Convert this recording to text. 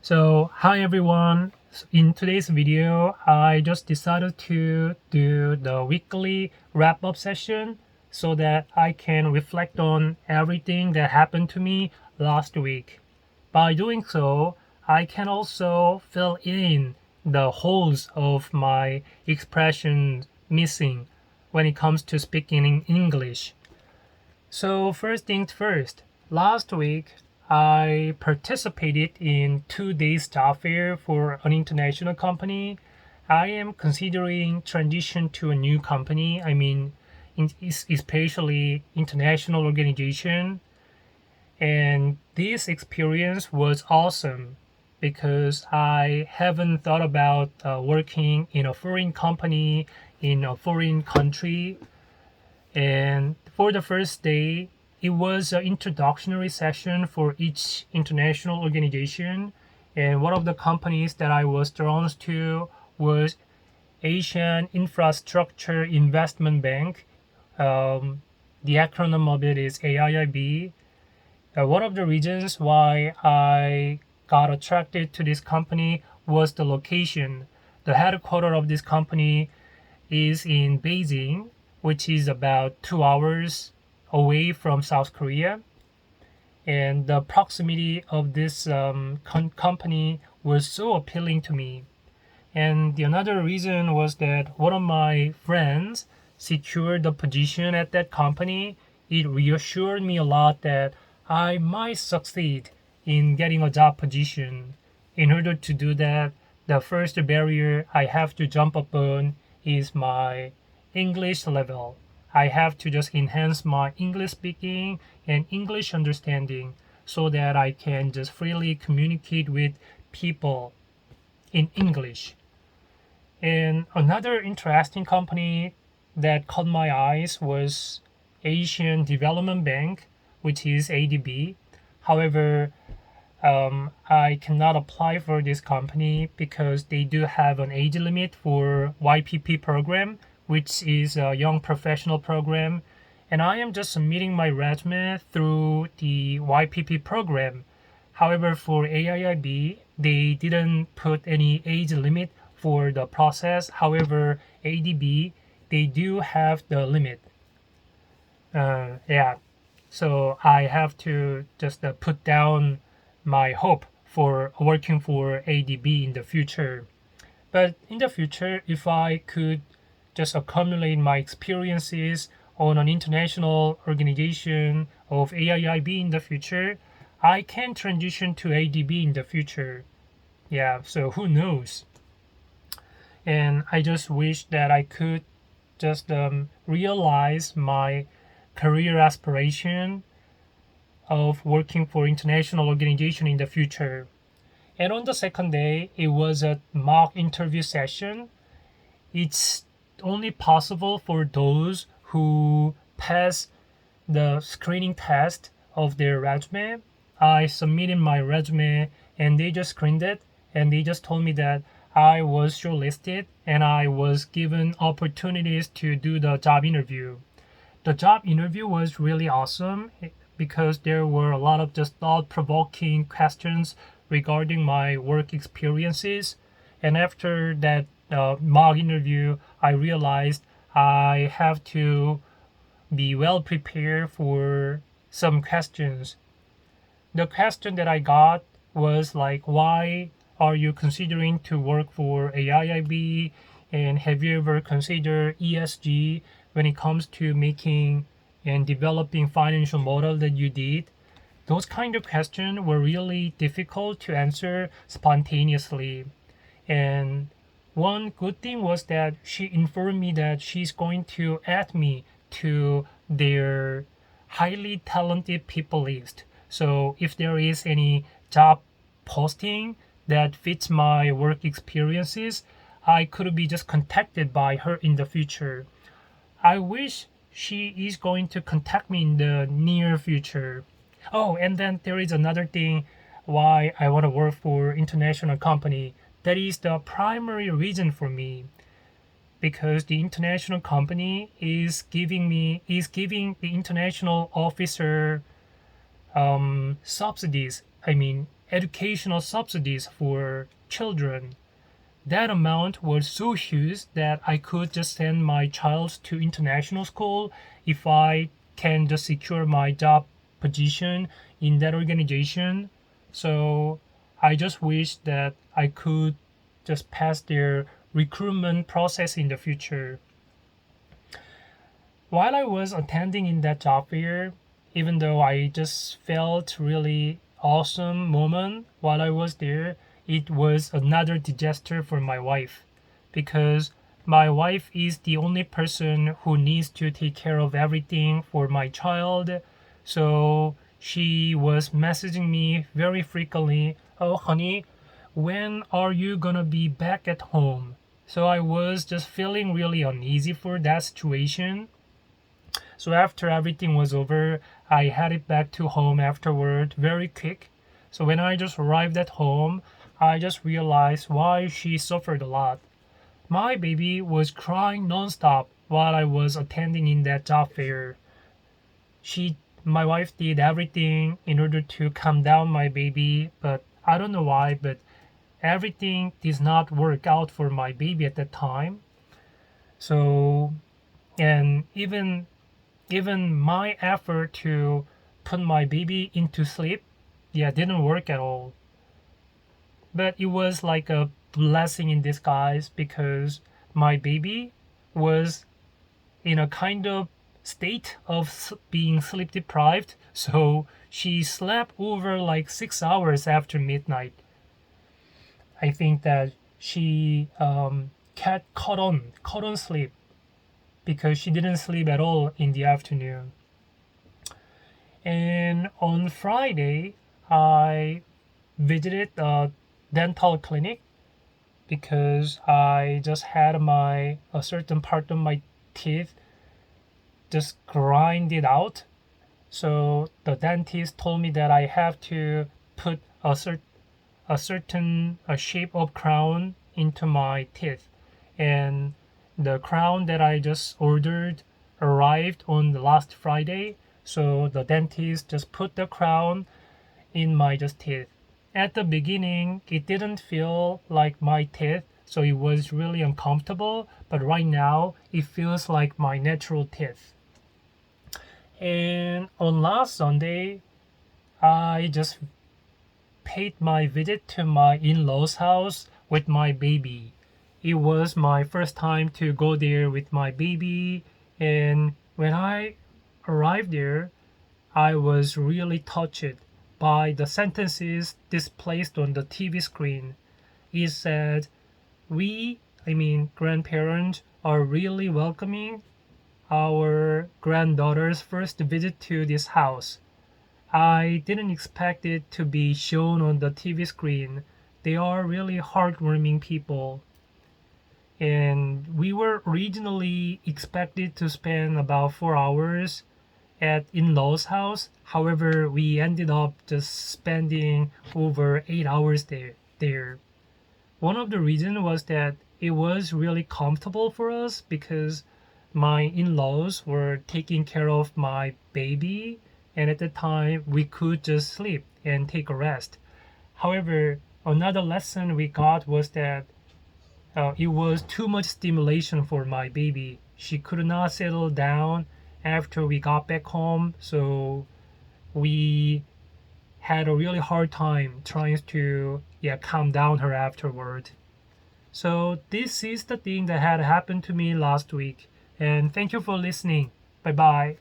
Hi everyone. In today's video, I just decided to do the weekly wrap-up session so that I can reflect on everything that happened to me last week. By doing so, I can also fill in the holes of my expression missing when it comes to speaking in English. So first things first, last week I participated in 2 days job fair for an international company. I am considering transition to a new company. Especially international organization. And this experience was awesome because I haven't thought about working in a foreign company in a foreign country. And for the first day, it was an introductory session for each international organization. And one of the companies that I was drawn to was Asian Infrastructure Investment Bank. The acronym of it is AIIB. One of the reasons why I got attracted to this company was the location. The headquarters of this company is in Beijing, which is about 2 hours away from South Korea. And the proximity of this company was so appealing to me. And the another reason was that one of my friends secured the position at that company. It reassured me a lot that I might succeed in getting a job position. In order to do that, the first barrier I have to jump upon is my English level. I have to just enhance my English speaking and English understanding so that I can just freely communicate with people in English. And another interesting company that caught my eyes was Asian Development Bank, which is ADB. However, I cannot apply for this company because they do have an age limit for YPP program, which is a young professional program. And I am just submitting my resume through the YPP program. However, for AIIB, they didn't put any age limit for the process. However, ADB, they do have the limit. Yeah, so I have to just put down my hope for working for ADB in the future. But in the future, if I could just accumulate my experiences on an international organization of AIIB in the future, I can transition to ADB in the future. Yeah, so who knows? And I just wish that I could just realize my career aspiration of working for international organization in the future. And on the second day, it was a mock interview session. It's only possible for those who pass the screening test of their resume. I submitted my resume and they just screened it and they just told me that I was shortlisted and I was given opportunities to do the job interview. The job interview was really awesome because there were a lot of just thought-provoking questions regarding my work experiences. And after that mock interview, I realized I have to be well prepared for some questions. The question that I got was like, why are you considering to work for AIIB? And have you ever considered ESG when it comes to making and developing financial model that you did? Those kind of questions were really difficult to answer spontaneously. And one good thing was that she informed me that she's going to add me to their highly talented people list. So if there is any job posting that fits my work experiences, I could be just contacted by her in the future. I wish she is going to contact me in the near future. Oh, and then there is another thing why I want to work for international company. That is the primary reason for me because the international company is giving the international officer subsidies. educational subsidies for children. That amount was so huge that I could just send my child to international school if I can just secure my job position in that organization. So I just wish that I could just pass their recruitment process in the future. While I was attending in that job fair, even though I just felt really awesome moment while I was there, it was another disaster for my wife because my wife is the only person who needs to take care of everything for my child. So she was messaging me very frequently, "Oh, honey, when are you gonna be back at home?" So I was just feeling really uneasy for that situation. So after everything was over, I headed back to home afterward very quick. So when I just arrived at home, I just realized why she suffered a lot. My baby was crying nonstop while I was attending in that job fair. My wife did everything in order to calm down my baby, but I don't know why, but everything did not work out for my baby at that time. So, and even my effort to put my baby into sleep, didn't work at all. But it was like a blessing in disguise because my baby was in a kind of state of being sleep deprived, so she slept over like 6 hours after midnight. I think that she caught on sleep because she didn't sleep at all in the afternoon. And on Friday, I visited a dental clinic because I just had a certain part of my teeth just grinded out. So the dentist told me that I have to put a certain shape of crown into my teeth, and the crown that I just ordered arrived on the last Friday. So the dentist just put the crown in my just teeth. At the beginning, it didn't feel like my teeth, so it was really uncomfortable. But right now, it feels like my natural teeth. And on last Sunday, I just paid my visit to my in-laws' house with my baby. It was my first time to go there with my baby, and when I arrived there, I was really touched by the sentences displayed on the TV screen. It said, grandparents, are really welcoming our granddaughter's first visit to this house. I didn't expect it to be shown on the TV screen. They are really heartwarming people. And we were originally expected to spend about 4 hours at in-laws house. However, we ended up just spending over 8 hours there. One of the reasons was that it was really comfortable for us because my in-laws were taking care of my baby, and at the time we could just sleep and take a rest. However, another lesson we got was that it was too much stimulation for my baby. She could not settle down after we got back home, so we had a really hard time trying to calm down her afterward. So this is the thing that had happened to me last week, and thank you for listening. Bye bye.